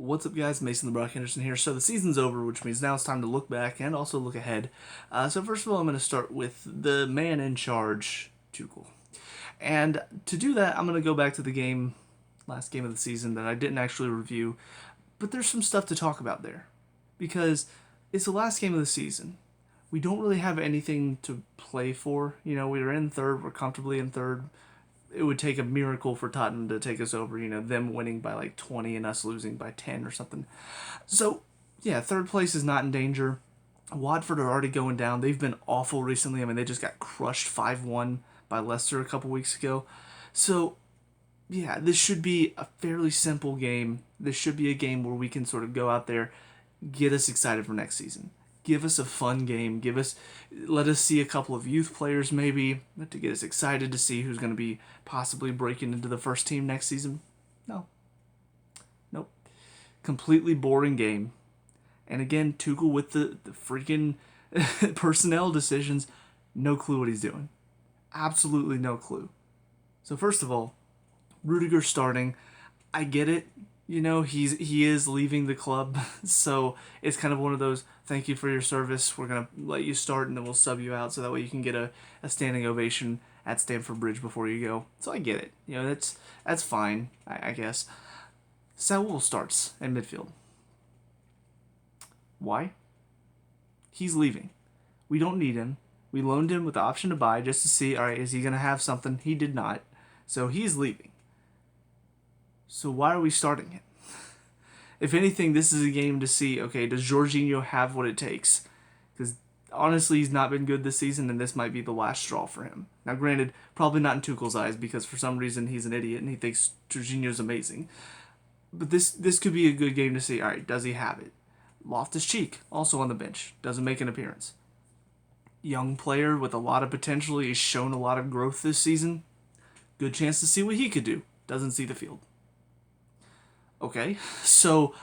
What's up, guys? Mason the Brock Henderson here. So the season's over, which means now it's time to look back and also look ahead. So first of all, I'm going to start with the man in charge, Tuchel. And to do that, I'm going to go back to the last game of the season that I didn't actually review, but there's some stuff to talk about there. Because it's the last game of the season. We don't really have anything to play for. You know, we were in third, we're comfortably in third. It would take a miracle for Tottenham to take us over, them winning by like 20 and us losing by 10 or something. So, yeah, third place is not in danger. Watford are already going down. They've been awful recently. I mean, they just got crushed 5-1 by Leicester a couple weeks ago. So, yeah, this should be a fairly simple game. This should be a game where we can sort of go out there, get us excited for next season. Give us a fun game. Let us see a couple of youth players maybe to get us excited to see who's going to be possibly breaking into the first team next season. No. Nope. Completely boring game. And again, Tuchel with the freaking personnel decisions. No clue what he's doing. Absolutely no clue. So first of all, Rudiger starting. I get it. He is leaving the club, so it's kind of one of those, thank you for your service, we're going to let you start and then we'll sub you out so that way you can get a standing ovation at Stamford Bridge before you go. So I get it. That's fine, I guess. Saul starts in midfield. Why? He's leaving. We don't need him. We loaned him with the option to buy just to see, all right, is he going to have something? He did not. So he's leaving. So why are we starting him? If anything, this is a game to see, okay, does Jorginho have what it takes? Because honestly, he's not been good this season, and this might be the last straw for him. Now, granted, probably not in Tuchel's eyes, because for some reason he's an idiot and he thinks Jorginho's amazing. But this could be a good game to see, all right, does he have it? Loftus-Cheek, also on the bench, doesn't make an appearance. Young player with a lot of potential, he's shown a lot of growth this season. Good chance to see what he could do. Doesn't see the field. Okay, so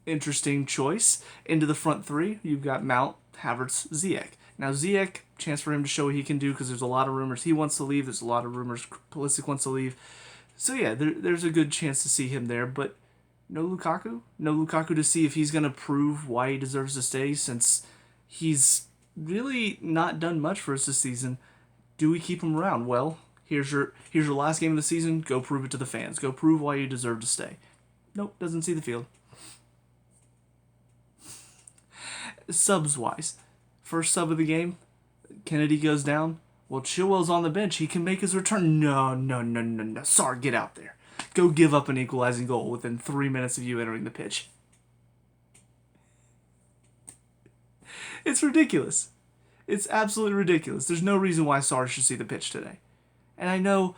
interesting choice. Into the front three, you've got Mount, Havertz, Ziyech. Now Ziyech, chance for him to show what he can do because there's a lot of rumors he wants to leave. There's a lot of rumors Pulisic wants to leave. So yeah, there's a good chance to see him there, but no Lukaku? No Lukaku to see if he's going to prove why he deserves to stay since he's really not done much for us this season. Do we keep him around? Well, here's your last game of the season. Go prove it to the fans. Go prove why you deserve to stay. Nope, doesn't see the field. Subs-wise, first sub of the game, Kennedy goes down. Well, Chilwell's on the bench. He can make his return. No. Sorry, get out there. Go give up an equalizing goal within 3 minutes of you entering the pitch. It's ridiculous. It's absolutely ridiculous. There's no reason why Sarr should see the pitch today. And I know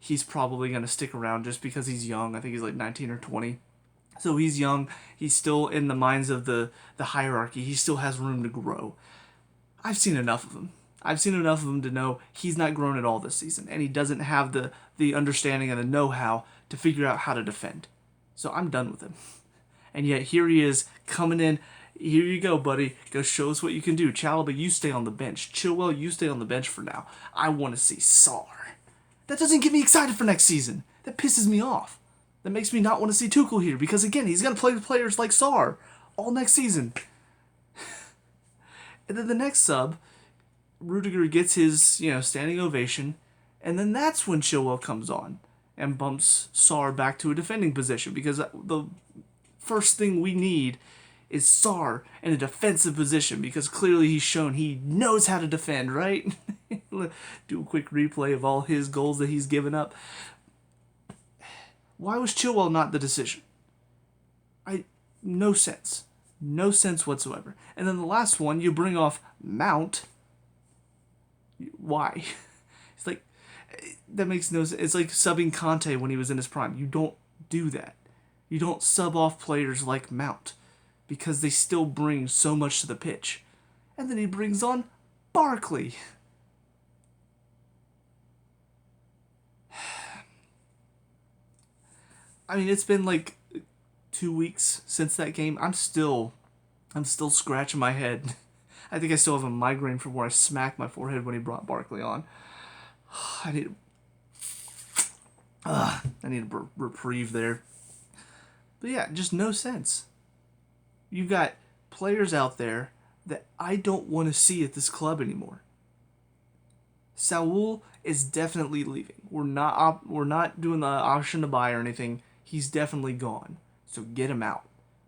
he's probably going to stick around just because he's young. I think he's like 19 or 20. So he's young. He's still in the minds of the hierarchy. He still has room to grow. I've seen enough of him. I've seen enough of him to know he's not grown at all this season. And he doesn't have the understanding and the know-how to figure out how to defend. So I'm done with him. And yet here he is coming in. Here you go, buddy. Go show us what you can do. Chalobah, you stay on the bench. Chilwell, you stay on the bench for now. I want to see Sarr. That doesn't get me excited for next season. That pisses me off. That makes me not want to see Tuchel here because, again, he's going to play with players like Sarr all next season. And then the next sub, Rudiger gets his, standing ovation, and then that's when Chilwell comes on and bumps Sarr back to a defending position because the first thing we need is Sarr in a defensive position because clearly he's shown he knows how to defend, right? Do a quick replay of all his goals that he's given up. Why was Chilwell not the decision? No sense. No sense whatsoever. And then the last one, you bring off Mount. Why? It's like, that makes no sense. It's like subbing Conte when he was in his prime. You don't do that. You don't sub off players like Mount because they still bring so much to the pitch. And then he brings on Barkley. I mean, it's been like 2 weeks since that game. I'm still scratching my head. I think I still have a migraine from where I smacked my forehead when he brought Barkley on. I need a reprieve there. But yeah, just no sense. You've got players out there that I don't want to see at this club anymore. Saul is definitely leaving. We're not doing the option to buy or anything. He's definitely gone. So get him out.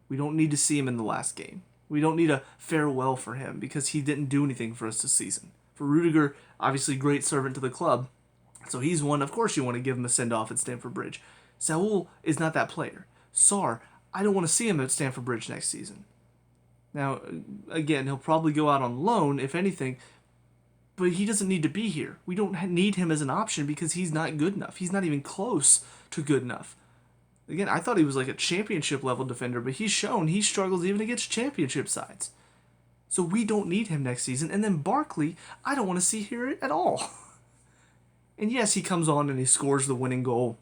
We don't need to see him in the last game. We don't need a farewell for him because he didn't do anything for us this season. For Rudiger, obviously great servant to the club. So he's one, of course you want to give him a send-off at Stamford Bridge. Saul is not that player. Sarr, I don't want to see him at Stamford Bridge next season. Now, again, he'll probably go out on loan, if anything, but he doesn't need to be here. We don't need him as an option because he's not good enough. He's not even close to good enough. Again, I thought he was like a championship level defender, but he's shown he struggles even against championship sides. So we don't need him next season. And then Barkley, I don't want to see here at all. And yes, he comes on and he scores the winning goal.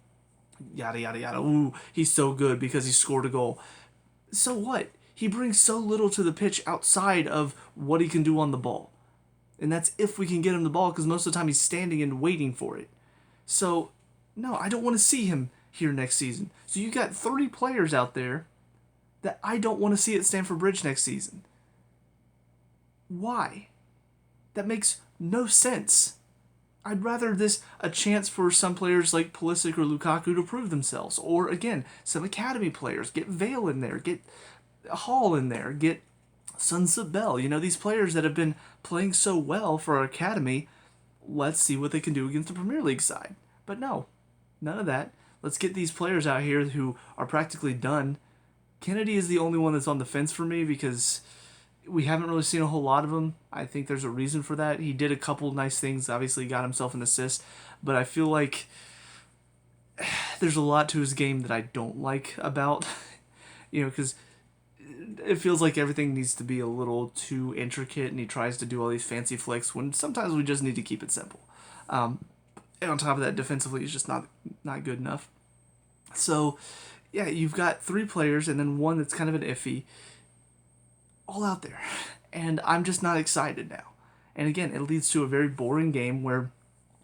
Yada, yada, yada. Ooh, he's so good because he scored a goal. So what? He brings so little to the pitch outside of what he can do on the ball. And that's if we can get him the ball, because most of the time he's standing and waiting for it. So, no, I don't want to see him here next season. So you got 3 players out there that I don't want to see at Stamford Bridge next season. Why? That makes no sense. I'd rather this a chance for some players like Pulisic or Lukaku to prove themselves. Or, again, some academy players. Get Vale in there. Get Hall in there. Get Sunset Bell. You know, these players that have been playing so well for our academy, let's see what they can do against the Premier League side. But no, none of that. Let's get these players out here who are practically done. Kennedy is the only one that's on the fence for me because we haven't really seen a whole lot of him. I think there's a reason for that. He did a couple nice things, obviously got himself an assist, but I feel like there's a lot to his game that I don't like about, because it feels like everything needs to be a little too intricate and he tries to do all these fancy flicks when sometimes we just need to keep it simple. And on top of that, defensively, he's just not good enough. So, yeah, you've got 3 players and then one that's kind of an iffy all out there. And I'm just not excited now. And again, it leads to a very boring game where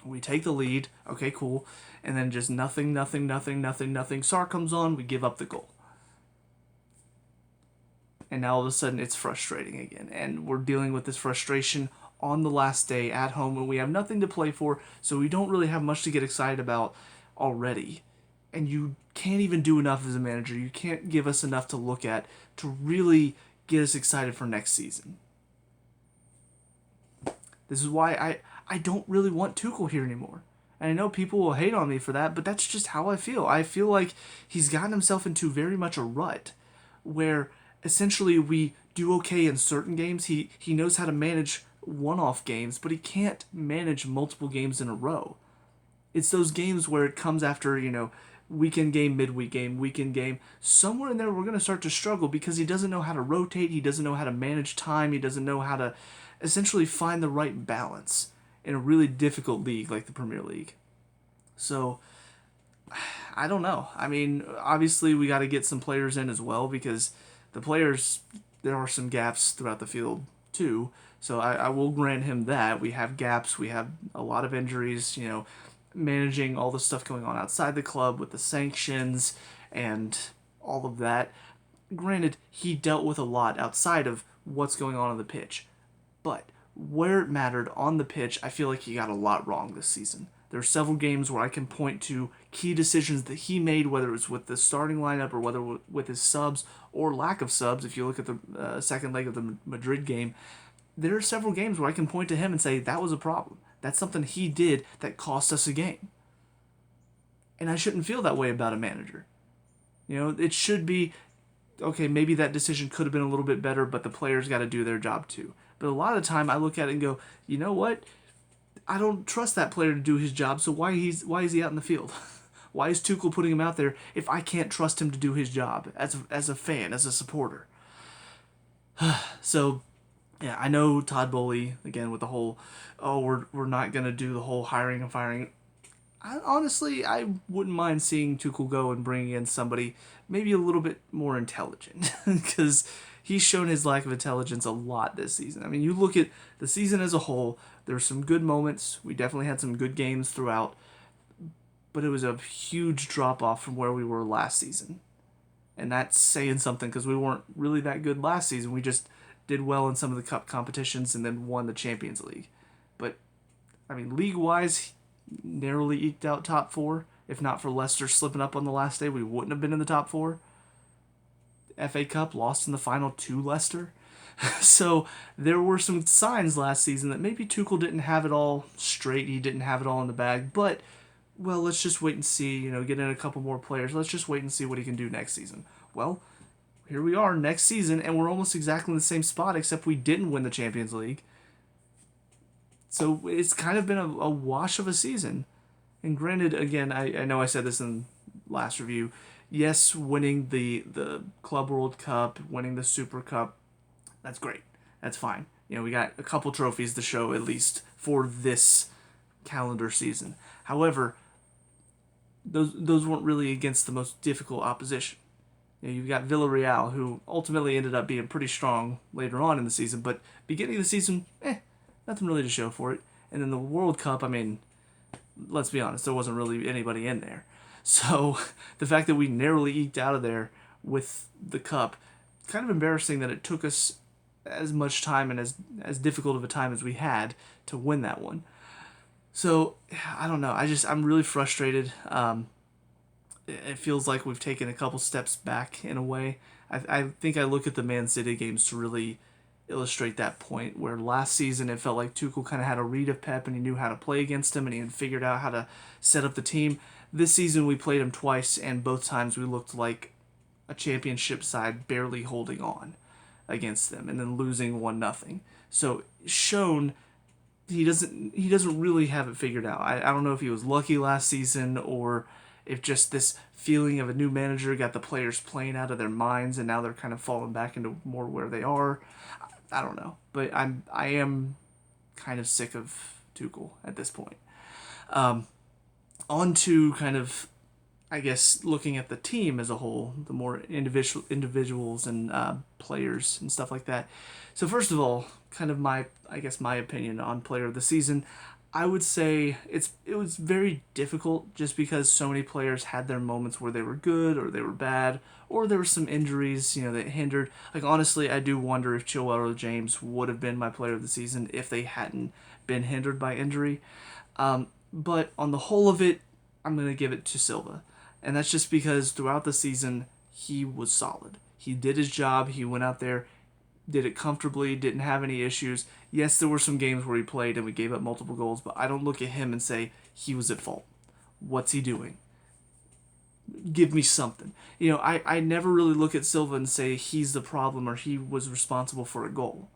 we take the lead, okay, cool, and then just nothing. Sarr comes on, we give up the goal. And now all of a sudden it's frustrating again. And we're dealing with this frustration on the last day at home when we have nothing to play for, so we don't really have much to get excited about already. And you can't even do enough as a manager. You can't give us enough to look at to really get us excited for next season. This is why I don't really want Tuchel here anymore. And I know people will hate on me for that, but that's just how I feel. I feel like he's gotten himself into very much a rut where essentially we do okay in certain games. He knows how to manage one-off games, but he can't manage multiple games in a row. It's those games where it comes after, weekend game, midweek game, weekend game. Somewhere in there we're going to start to struggle because he doesn't know how to rotate, he doesn't know how to manage time, he doesn't know how to essentially find the right balance in a really difficult league like the Premier League. So, I don't know. I mean, obviously we got to get some players in as well because the players, there are some gaps throughout the field too. So I will grant him that. We have gaps, we have a lot of injuries, managing all the stuff going on outside the club with the sanctions and all of that. Granted, he dealt with a lot outside of what's going on the pitch. But where it mattered on the pitch, I feel like he got a lot wrong this season. There are several games where I can point to key decisions that he made, whether it was with the starting lineup or whether with his subs or lack of subs. If you look at the second leg of the Madrid game, there are several games where I can point to him and say, that was a problem. That's something he did that cost us a game. And I shouldn't feel that way about a manager. It should be, okay, maybe that decision could have been a little bit better, but the players got to do their job too. But a lot of the time I look at it and go, you know what? I don't trust that player to do his job, so why is he out in the field? Why is Tuchel putting him out there if I can't trust him to do his job as a fan, as a supporter? So, yeah, I know Todd Bowley, again, with the whole, we're not going to do the whole hiring and firing. Honestly, I wouldn't mind seeing Tuchel go and bring in somebody maybe a little bit more intelligent because he's shown his lack of intelligence a lot this season. I mean, you look at the season as a whole, there were some good moments. We definitely had some good games throughout, but it was a huge drop-off from where we were last season. And that's saying something because we weren't really that good last season. We just did well in some of the cup competitions and then won the Champions League. But, I mean, league-wise, narrowly eked out top four. If not for Leicester slipping up on the last day, we wouldn't have been in the top four. FA Cup lost in the final to Leicester. So there were some signs last season that maybe Tuchel didn't have it all straight. He didn't have it all in the bag. But, well, let's just wait and see. Get in a couple more players. Let's just wait and see what he can do next season. Well, here we are next season, and we're almost exactly in the same spot, except we didn't win the Champions League. So it's kind of been a wash of a season. And granted, again, I know I said this in last review. Yes, winning the Club World Cup, winning the Super Cup, that's great. That's fine. We got a couple trophies to show at least for this calendar season. However, those weren't really against the most difficult opposition. You've got Villarreal, who ultimately ended up being pretty strong later on in the season, but beginning of the season, nothing really to show for it. And then the World Cup, I mean, let's be honest, there wasn't really anybody in there. So the fact that we narrowly eked out of there with the cup, kind of embarrassing that it took us as much time and as difficult of a time as we had to win that one. So I don't know. I'm really frustrated. It feels like we've taken a couple steps back in a way. I think I look at the Man City games to really illustrate that point, where last season it felt like Tuchel kind of had a read of Pep and he knew how to play against him and he had figured out how to set up the team. This season we played him twice and both times we looked like a championship side barely holding on against them and then losing 1-0. So shown he doesn't really have it figured out. I don't know if he was lucky last season or if just this feeling of a new manager got the players playing out of their minds and now they're kind of falling back into more where they are. I don't know, but I am kind of sick of Tuchel at this point. On to kind of, I guess, looking at the team as a whole, the more individuals and players and stuff like that. So first of all, kind of my opinion on player of the season. I would say it was very difficult just because so many players had their moments where they were good or they were bad or there were some injuries, that hindered. Like, honestly, I do wonder if Chilwell or James would have been my player of the season if they hadn't been hindered by injury. But on the whole of it, I'm going to give it to Silva. And that's just because throughout the season, he was solid. He did his job. He went out there, did it comfortably, didn't have any issues. Yes, there were some games where he played and we gave up multiple goals, but I don't look at him and say he was at fault. What's he doing? Give me something. I never really look at Silva and say he's the problem or he was responsible for a goal,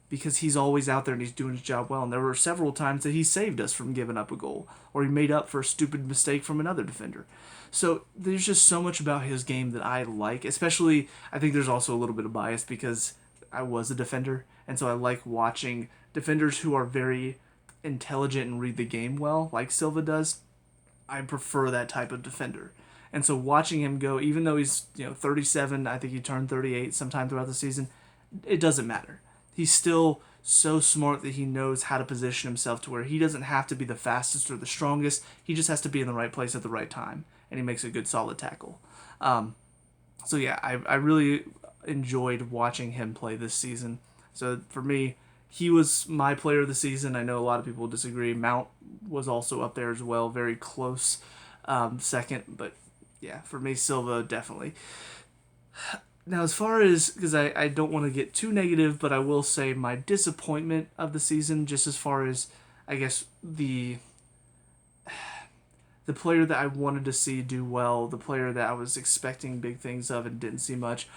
because he's always out there and he's doing his job well. And there were several times that he saved us from giving up a goal or he made up for a stupid mistake from another defender. So there's just so much about his game that I like, especially I think there's also a little bit of bias because I was a defender, and so I like watching defenders who are very intelligent and read the game well, like Silva does. I prefer that type of defender. And so watching him go, even though he's 37, I think he turned 38 sometime throughout the season, it doesn't matter. He's still so smart that he knows how to position himself to where he doesn't have to be the fastest or the strongest. He just has to be in the right place at the right time, and he makes a good solid tackle. So yeah, I really enjoyed watching him play this season. So for me, he was my player of the season. I know a lot of people disagree. Mount was also up there as well, very close second. But yeah, for me, Silva definitely. Now, as far as, because I don't want to get too negative, but I will say my disappointment of the season, just as far as, I guess, the player that I wanted to see do well, the player that I was expecting big things of and didn't see much,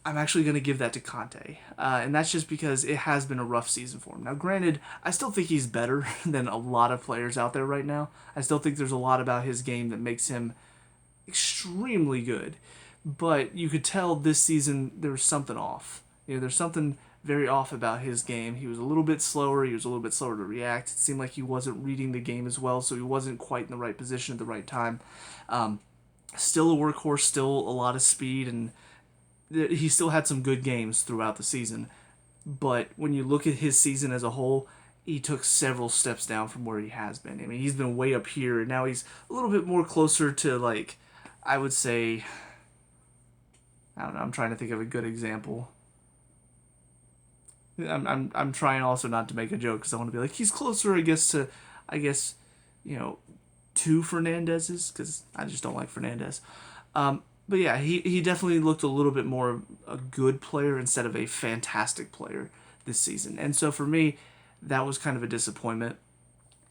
I'm actually going to give that to Conte. And that's just because it has been a rough season for him. Now, granted, I still think he's better than a lot of players out there right now. I still think there's a lot about his game that makes him extremely good. But you could tell this season there was something off. There's something very off about his game. He was a little bit slower. He was a little bit slower to react. It seemed like he wasn't reading the game as well, so he wasn't quite in the right position at the right time. Still a workhorse, still a lot of speed, and he still had some good games throughout the season. But when you look at his season as a whole, he took several steps down from where he has been. I mean, he's been way up here, and now he's a little bit more closer to, like, I would say, I don't know. I'm trying to think of a good example. I'm trying also not to make a joke because I want to be like he's closer, I guess, you know, to Fernandez's because I just don't like Fernandez. But yeah, he definitely looked a little bit more a good player instead of a fantastic player this season, and so for me, that was kind of a disappointment.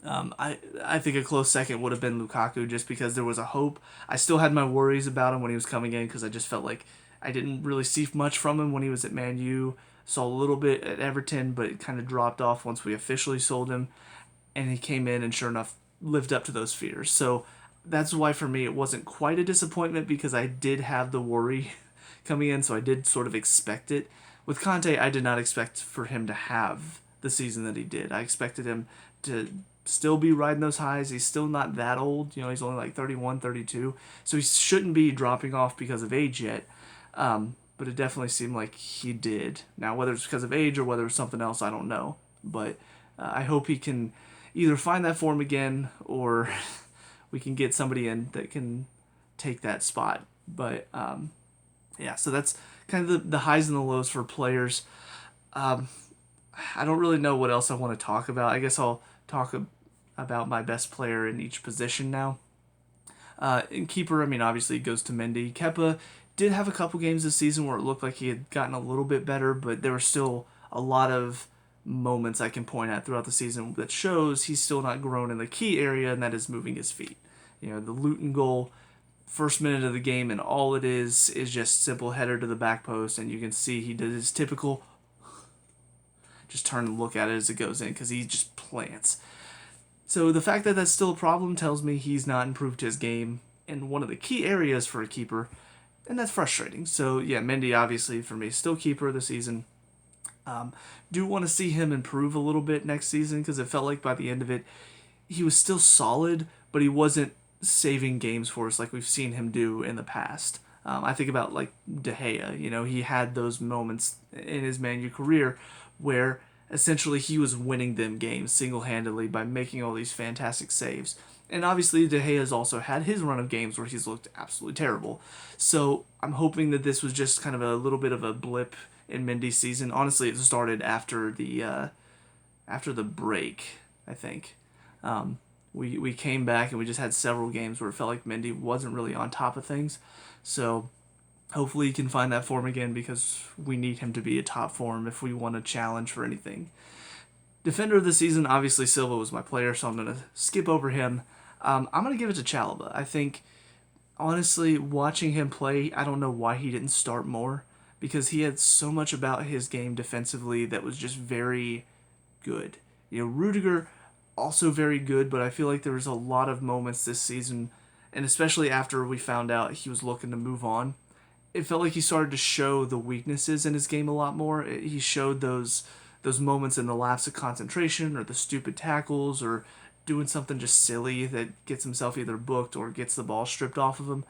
I think a close second would have been Lukaku just because there was a hope. I still had my worries about him when he was coming in because I just felt like I didn't really see much from him when he was at Man U. Saw a little bit at Everton, but it kind of dropped off once we officially sold him. And he came in and sure enough lived up to those fears. So that's why for me it wasn't quite a disappointment because I did have the worry coming in, so I did sort of expect it. With Conte, I did not expect for him to have the season that he did. I expected him to still be riding those highs. He's still not that old. You know, he's only like 31, 32. So he shouldn't be dropping off because of age yet. But it definitely seemed like he did. Now, whether it's because of age or whether it's something else, I don't know. But I hope he can either find that form again or we can get somebody in that can take that spot. But yeah, so that's kind of the highs and the lows for players. Um, I don't really know what else I want to talk about. I guess I'll talk about my best player in each position now. In keeper, I mean, obviously it goes to Mindy. Keppa did have a couple games this season where it looked like he had gotten a little bit better, but there were still a lot of moments I can point at throughout the season that shows he's still not grown in the key area, and that is moving his feet. You know, the Luton goal, first minute of the game, and all it is just simple header to the back post, and you can see he did his typical just turn and look at it as it goes in because he just plants. So the fact that that's still a problem tells me he's not improved his game in one of the key areas for a keeper, and that's frustrating. So yeah, Mendy obviously for me still keeper of the season. Do want to see him improve a little bit next season because it felt like by the end of it he was still solid, but he wasn't saving games for us like we've seen him do in the past. I think about like De Gea. You know, he had those moments in his Man U career where essentially he was winning them games single-handedly by making all these fantastic saves. And obviously De Gea has also had his run of games where he's looked absolutely terrible. So I'm hoping that this was just kind of a little bit of a blip in Mendy's season. Honestly, it started after the break, I think. We came back and we just had several games where it felt like Mindy wasn't really on top of things. So hopefully he can find that form again because we need him to be a top form if we want to challenge for anything. Defender of the season, obviously Silva was my player, so I'm going to skip over him. I'm going to give it to Chalobah. I think, honestly, watching him play, I don't know why he didn't start more because he had so much about his game defensively that was just very good. You know, Rudiger, also very good, but I feel like there was a lot of moments this season, and especially after we found out he was looking to move on, it felt like he started to show the weaknesses in his game a lot more. He showed those moments in the lapse of concentration or the stupid tackles or doing something just silly that gets himself either booked or gets the ball stripped off of him.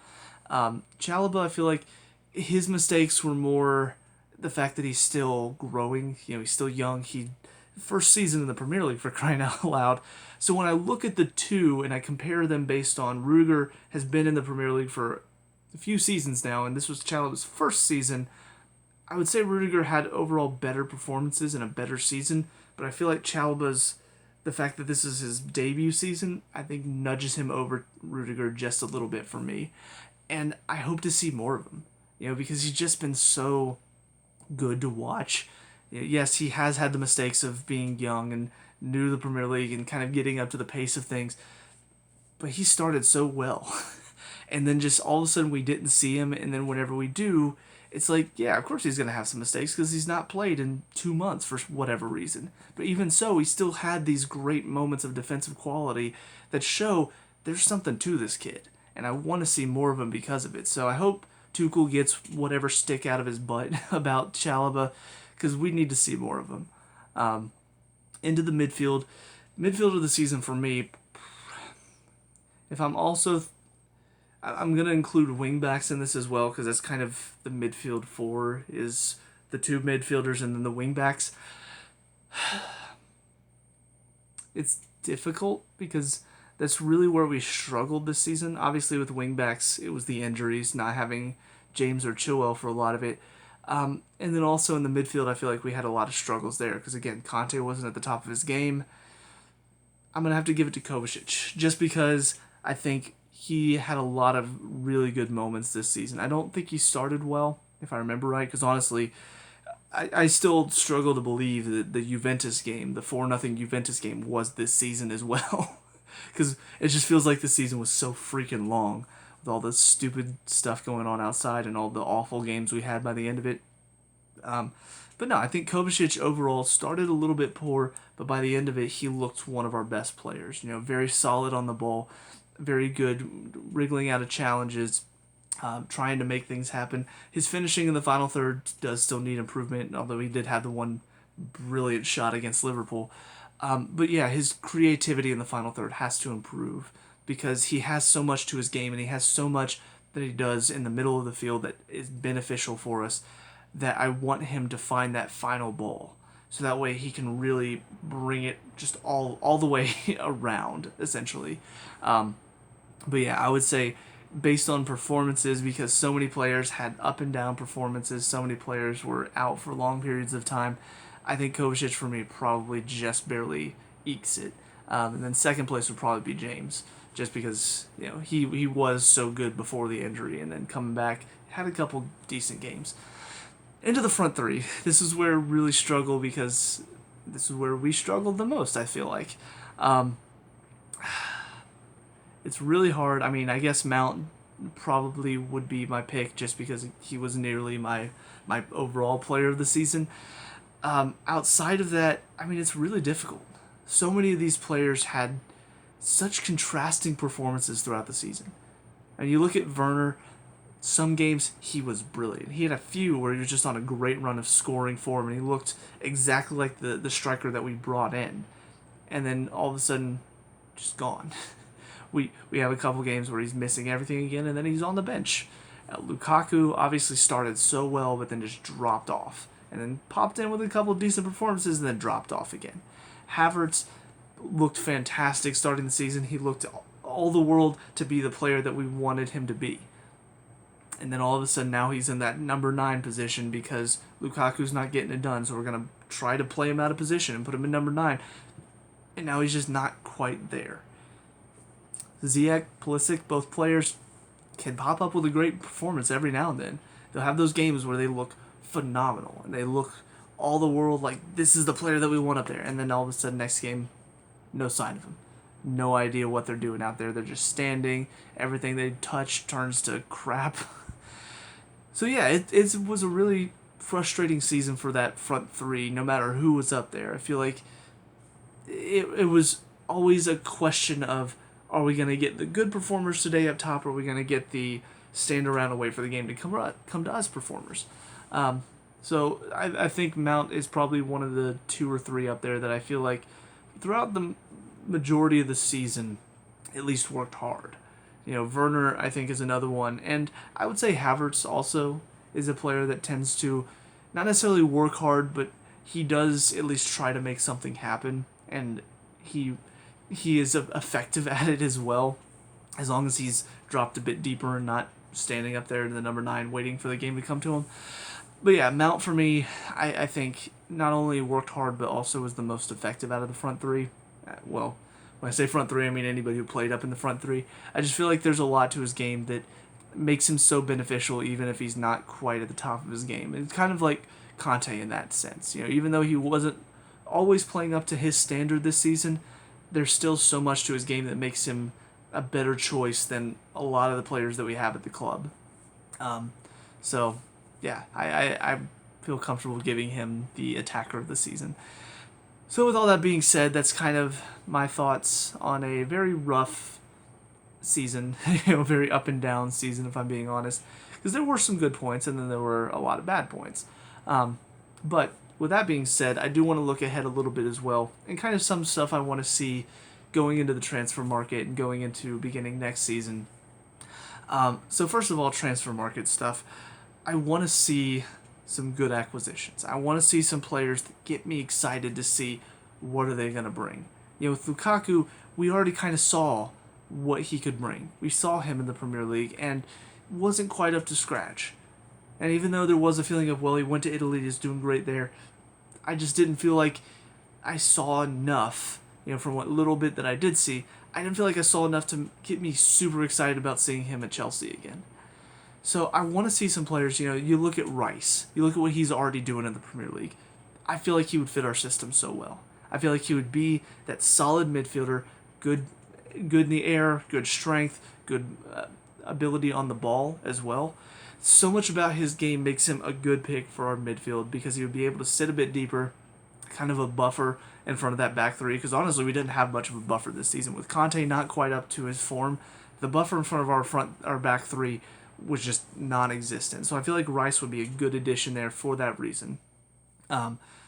Chalobah, I feel like his mistakes were more the fact that he's still growing. You know, he's still young. He first season in the Premier League for crying out loud. So when I look at the two and I compare them based on Rudiger has been in the Premier League for a few seasons now, and this was Chalobah's first season, I would say Rudiger had overall better performances and a better season, but I feel like Chalobah's the fact that this is his debut season, I think nudges him over Rudiger just a little bit for me. And I hope to see more of him, you know, because he's just been so good to watch. Yes, he has had the mistakes of being young and new to the Premier League and kind of getting up to the pace of things, but he started so well. And then just all of a sudden we didn't see him, and then whenever we do, it's like, yeah, of course he's going to have some mistakes because he's not played in 2 months for whatever reason. But even so, he still had these great moments of defensive quality that show there's something to this kid. And I want to see more of him because of it. So I hope Tuchel gets whatever stick out of his butt about Chalobah because we need to see more of him. Into the midfield. Midfield of the season for me, if I'm also... I'm going to include wingbacks in this as well because that's kind of the midfield four is the two midfielders and then the wingbacks. It's difficult because that's really where we struggled this season. Obviously with wingbacks, it was the injuries, not having James or Chilwell for a lot of it. And then also in the midfield, I feel like we had a lot of struggles there because, again, Conte wasn't at the top of his game. I'm going to have to give it to Kovacic just because I think he had a lot of really good moments this season. I don't think he started well, if I remember right, because honestly, I still struggle to believe that the Juventus game, the 4-0 Juventus game, was this season as well. Because it just feels like the season was so freaking long with all the stupid stuff going on outside and all the awful games we had by the end of it. But no, I think Kovacic overall started a little bit poor, but by the end of it, he looked one of our best players. Very solid on the ball, very good wriggling out of challenges, trying to make things happen. His finishing in the final third does still need improvement, although he did have the one brilliant shot against Liverpool. But yeah, his creativity in the final third has to improve because he has so much to his game and he has so much that he does in the middle of the field that is beneficial for us that I want him to find that final ball. So that way he can really bring it just all the way around, essentially. But yeah, I would say based on performances, because so many players had up and down performances, so many players were out for long periods of time, I think Kovacic for me probably just barely ekes it. And then second place would probably be James, just because he was so good before the injury, and then coming back had a couple decent games. Into the front three. This is where we really struggle because this is where we struggled the most, I feel like. It's really hard. I mean, I guess Mount probably would be my pick just because he was nearly my overall player of the season. Outside of that, I mean, it's really difficult. So many of these players had such contrasting performances throughout the season. And you look at Werner, some games he was brilliant. He had a few where he was just on a great run of scoring form and he looked exactly like the striker that we brought in. And then all of a sudden, just gone. We have a couple games where he's missing everything again and then he's on the bench. Lukaku obviously started so well but then just dropped off. And then popped in with a couple of decent performances and then dropped off again. Havertz looked fantastic starting the season. He looked all the world to be the player that we wanted him to be. And then all of a sudden now he's in that number 9 position because Lukaku's not getting it done. So we're going to try to play him out of position and put him in number 9. And now he's just not quite there. Ziyech, Pulisic, both players can pop up with a great performance every now and then. They'll have those games where they look phenomenal and they look all the world like this is the player that we want up there. And then all of a sudden next game, no sign of him. No idea what they're doing out there. They're just standing. Everything they touch turns to crap. So yeah, it was a really frustrating season for that front three, no matter who was up there. I feel like it was always a question of, are we going to get the good performers today up top, or are we going to get the stand around and wait for the game to come to us performers? So I think Mount is probably one of the 2 or 3 up there that I feel like throughout the majority of the season at least worked hard. Werner, I think, is another one. And I would say Havertz also is a player that tends to not necessarily work hard, but he does at least try to make something happen. And he is effective at it as well, as long as he's dropped a bit deeper and not standing up there in the number 9 waiting for the game to come to him. But yeah, Mount for me, I think not only worked hard, but also was the most effective out of the front three. Well, when I say front three, I mean anybody who played up in the front three. I just feel like there's a lot to his game that makes him so beneficial even if he's not quite at the top of his game. It's kind of like Conte in that sense. Even though he wasn't always playing up to his standard this season, there's still so much to his game that makes him a better choice than a lot of the players that we have at the club. So, yeah, I feel comfortable giving him the attacker of the season. So with all that being said, that's kind of my thoughts on a very rough season, very up and down season, if I'm being honest. Because there were some good points, and then there were a lot of bad points. But with that being said, I do want to look ahead a little bit as well, and kind of some stuff I want to see going into the transfer market and going into beginning next season. So first of all, transfer market stuff. I want to see some good acquisitions. I want to see some players that get me excited to see what are they going to bring. With Lukaku, we already kind of saw what he could bring. We saw him in the Premier League and wasn't quite up to scratch. And even though there was a feeling of, well, he went to Italy, he's doing great there, I just didn't feel like I saw enough, from what little bit that I did see. I didn't feel like I saw enough to get me super excited about seeing him at Chelsea again. So I want to see some players, you look at Rice, you look at what he's already doing in the Premier League. I feel like he would fit our system so well. I feel like he would be that solid midfielder, good in the air, good strength, good ability on the ball as well. So much about his game makes him a good pick for our midfield because he would be able to sit a bit deeper, kind of a buffer in front of that back three. Because honestly, we didn't have much of a buffer this season with Conte not quite up to his form. The buffer in front of our back three was just non-existent. So I feel like Rice would be a good addition there for that reason.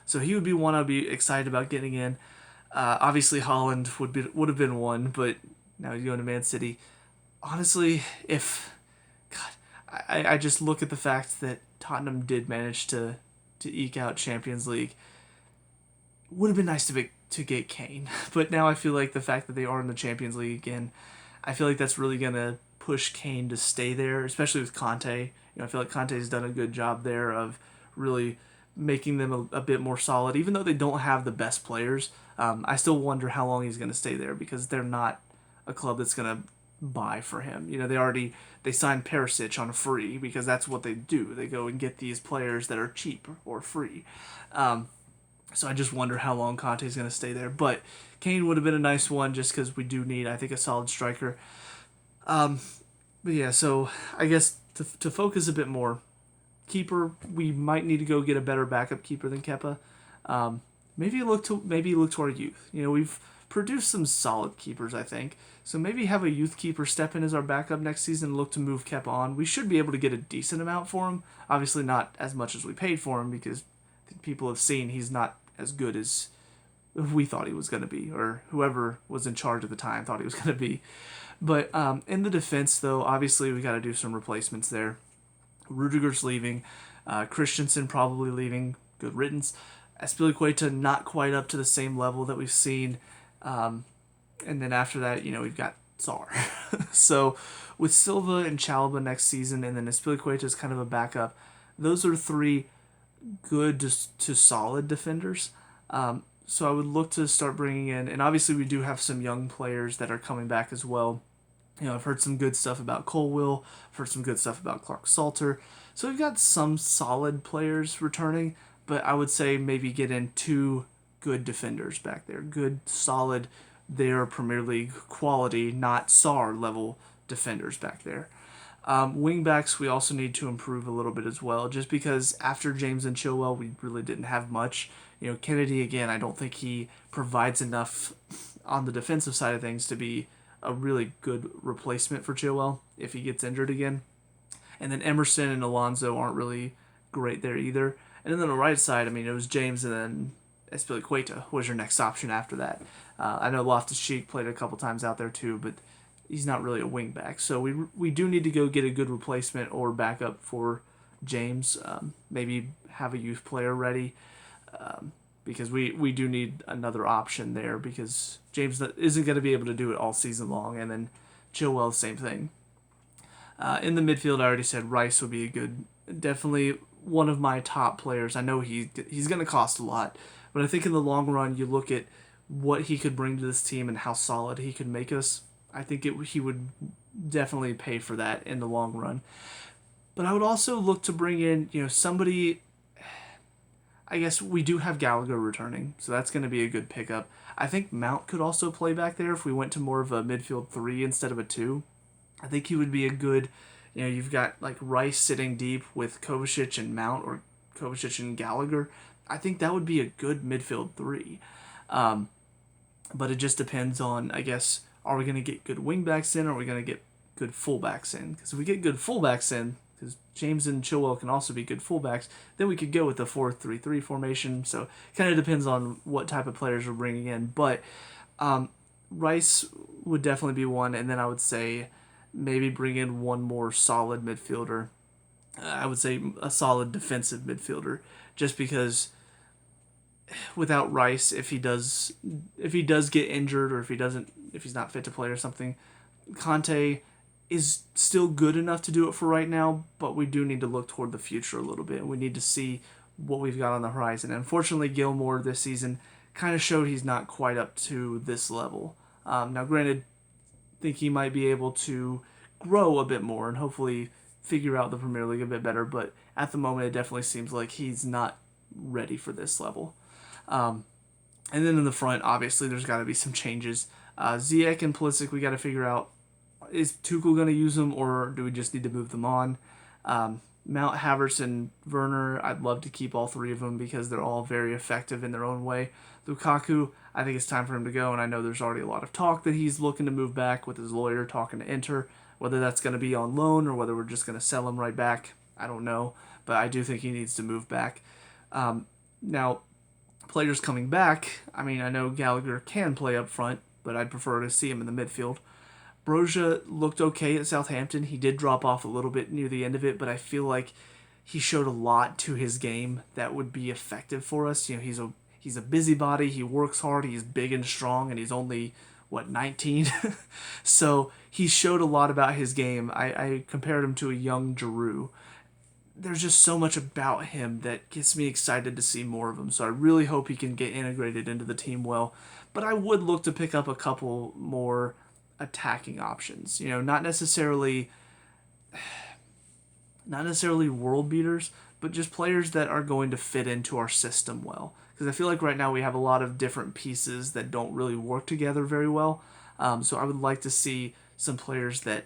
So he would be one I'd be excited about getting in. Obviously, Holland would have been one, but now he's going to Man City. Honestly, I just look at the fact that Tottenham did manage to eke out Champions League. Would have been nice to get Kane, but now I feel like the fact that they are in the Champions League again, I feel like that's really gonna push Kane to stay there, especially with Conte. I feel like Conte's done a good job there of really making them a bit more solid, even though they don't have the best players. I still wonder how long he's gonna stay there because they're not a club that's gonna buy for him. They signed Perisic on free because that's what they do. They go and get these players that are cheap or free. So I just wonder how long Conte's going to stay there. But Kane would have been a nice one just because we do need, I think, a solid striker. But yeah, so I guess to focus a bit more, keeper, we might need to go get a better backup keeper than Keppa. Maybe look to our youth. We've produced some solid keepers, I think. So maybe have a youth keeper step in as our backup next season and look to move Keppa on. We should be able to get a decent amount for him. Obviously not as much as we paid for him because I think people have seen he's not as good as we thought he was going to be, or whoever was in charge at the time thought he was going to be. But in the defense, though, obviously we got to do some replacements there. Rudiger's leaving. Christensen probably leaving. Good riddance. Azpilicueta not quite up to the same level that we've seen. And then after that, we've got Tsar. So with Silva and Chalaba next season, and then Azpilicueta is kind of a backup, those are three good to solid defenders. So I would look to start bringing in, and obviously we do have some young players that are coming back as well. I've heard some good stuff about Colwill. I've heard some good stuff about Clark Salter. So we've got some solid players returning, but I would say maybe get in two good defenders back there. Good, solid, their Premier League quality, not SAR level defenders back there. Wingbacks, we also need to improve a little bit as well, just because after James and Chilwell, we really didn't have much. Kennedy, again, I don't think he provides enough on the defensive side of things to be a really good replacement for Chilwell if he gets injured again. And then Emerson and Alonso aren't really great there either. And then on the right side, it was James and then Azpilicueta was your next option after that. I know Loftus-Cheek played a couple times out there too, but he's not really a wing back. So we do need to go get a good replacement or backup for James. Maybe have a youth player ready because we do need another option there because James isn't going to be able to do it all season long. And then Chilwell, same thing. In the midfield, I already said Rice would be a good, definitely one of my top players. I know he's going to cost a lot, but I think in the long run, you look at what he could bring to this team and how solid he could make us. I think he would definitely pay for that in the long run. But I would also look to bring in, somebody. I guess we do have Gallagher returning, so that's going to be a good pickup. I think Mount could also play back there if we went to more of a midfield 3 instead of a 2. I think he would be a good, you've got like Rice sitting deep with Kovacic and Mount or Kovacic and Gallagher. I think that would be a good midfield 3. But it just depends on, I guess, are we going to get good wingbacks in or are we going to get good fullbacks in? Because if we get good fullbacks in, because James and Chilwell can also be good fullbacks, then we could go with the 4-3-3 formation. So it kind of depends on what type of players we're bringing in. But Rice would definitely be one, and then I would say maybe bring in one more solid midfielder. I would say a solid defensive midfielder, just because without Rice, if he does get injured or if he's not fit to play or something, Conte is still good enough to do it for right now, but we do need to look toward the future a little bit. We need to see what we've got on the horizon. Unfortunately, Gilmore this season kind of showed he's not quite up to this level. Now, granted, I think he might be able to grow a bit more and hopefully figure out the Premier League a bit better, but at the moment, it definitely seems like he's not ready for this level. And then in the front, obviously, there's got to be some changes. Ziyech and Pulisic, we got to figure out, is Tuchel going to use them, or do we just need to move them on? Mount, Havertz, and Werner, I'd love to keep all three of them because they're all very effective in their own way. Lukaku, I think it's time for him to go, and I know there's already a lot of talk that he's looking to move back with his lawyer talking to Inter. Whether that's going to be on loan or whether we're just going to sell him right back, I don't know. But I do think he needs to move back. Now, players coming back, I mean, I know Gallagher can play up front, but I'd prefer to see him in the midfield. Broja looked okay at Southampton. He did drop off a little bit near the end of it, but I feel like he showed a lot to his game that would be effective for us. You know, he's a busybody. He works hard. He's big and strong, and he's only 19. So he showed a lot about his game. I compared him to a young Giroud. There's just so much about him that gets me excited to see more of him. So I really hope he can get integrated into the team well. But I would look to pick up a couple more attacking options. You know, not necessarily world beaters, but just players that are going to fit into our system well. Because I feel like right now we have a lot of different pieces that don't really work together very well. So I would like to see some players that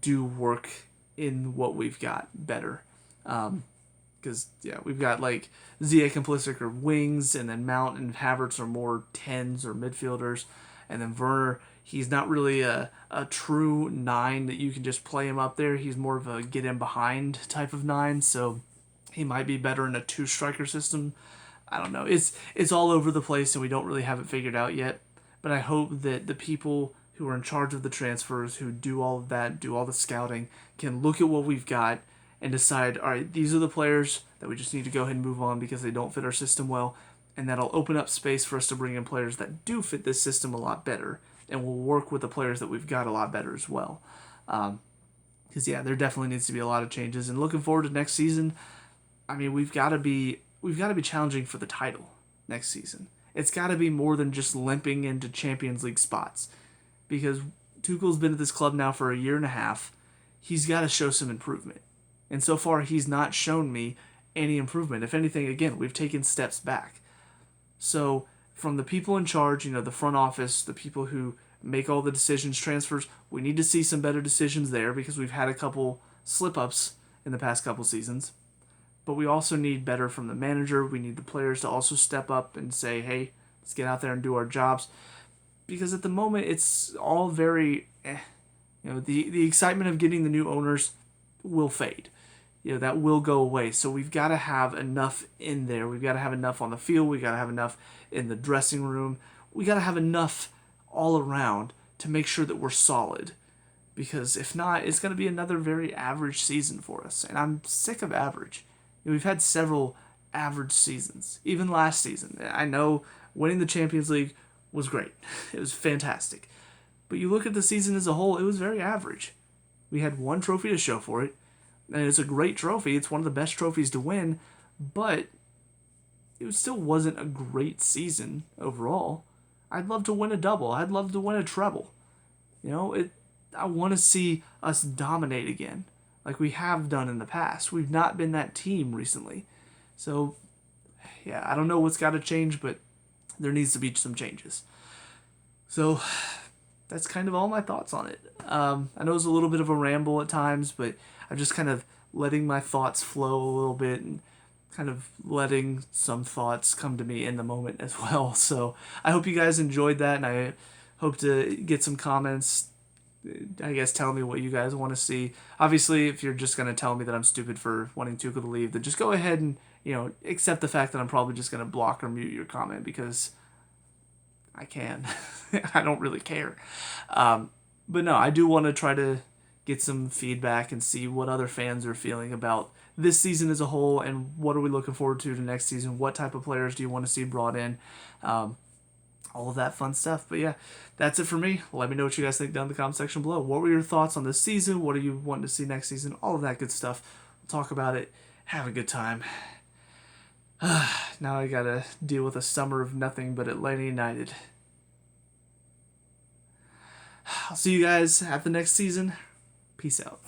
do work in what we've got better. Because, we've got like Ziyech and Pulisic are wings, and then Mount and Havertz are more 10s or midfielders. And then Werner, he's not really a true 9 that you can just play him up there. He's more of a get in behind type of 9, so he might be better in a 2-striker system. I don't know. It's all over the place, and we don't really have it figured out yet. But I hope that the people who are in charge of the transfers, who do all of that, do all the scouting, can look at what we've got and decide, all right, these are the players that we just need to go ahead and move on because they don't fit our system well. And that'll open up space for us to bring in players that do fit this system a lot better, and will work with the players that we've got a lot better as well. Because, there definitely needs to be a lot of changes. And looking forward to next season, I mean, we've got to be challenging for the title next season. It's got to be more than just limping into Champions League spots, because Tuchel's been at this club now for a year and a half. He's got to show some improvement, and so far he's not shown me any improvement. If anything, again, we've taken steps back. So from the people in charge, the front office, the people who make all the decisions, transfers, we need to see some better decisions there because we've had a couple slip-ups in the past couple seasons. But we also need better from the manager. We need the players to also step up and say, hey, let's get out there and do our jobs. Because at the moment, it's all very, the excitement of getting the new owners will fade. That will go away. So we've got to have enough in there. We've got to have enough on the field. We've got to have enough in the dressing room. We got to have enough all around to make sure that we're solid. Because if not, it's going to be another very average season for us. And I'm sick of average. We've had several average seasons. Even last season. I know winning the Champions League was great. It was fantastic. But you look at the season as a whole, it was very average. We had one trophy to show for it. And it's a great trophy. It's one of the best trophies to win. But it still wasn't a great season overall. I'd love to win a double. I'd love to win a treble. I want to see us dominate again, like we have done in the past. We've not been that team recently. So, I don't know what's got to change, but there needs to be some changes. So, that's kind of all my thoughts on it. I know it's a little bit of a ramble at times, but I'm just kind of letting my thoughts flow a little bit and kind of letting some thoughts come to me in the moment as well. So I hope you guys enjoyed that, and I hope to get some comments, I guess, tell me what you guys want to see. Obviously, if you're just going to tell me that I'm stupid for wanting Tuchel to leave, then just go ahead and, accept the fact that I'm probably just going to block or mute your comment because I can. I don't really care. But no, I do want to try to get some feedback and see what other fans are feeling about this season as a whole, and what are we looking forward to next season. What type of players do you want to see brought in? all of that fun stuff. But yeah, that's it for me. Let me know what you guys think down in the comment section below. What were your thoughts on this season? What are you wanting to see next season? All of that good stuff. We'll talk about it. Have a good time. Now I gotta deal with a summer of nothing but Atlanta United. I'll see you guys at the next season. Peace out.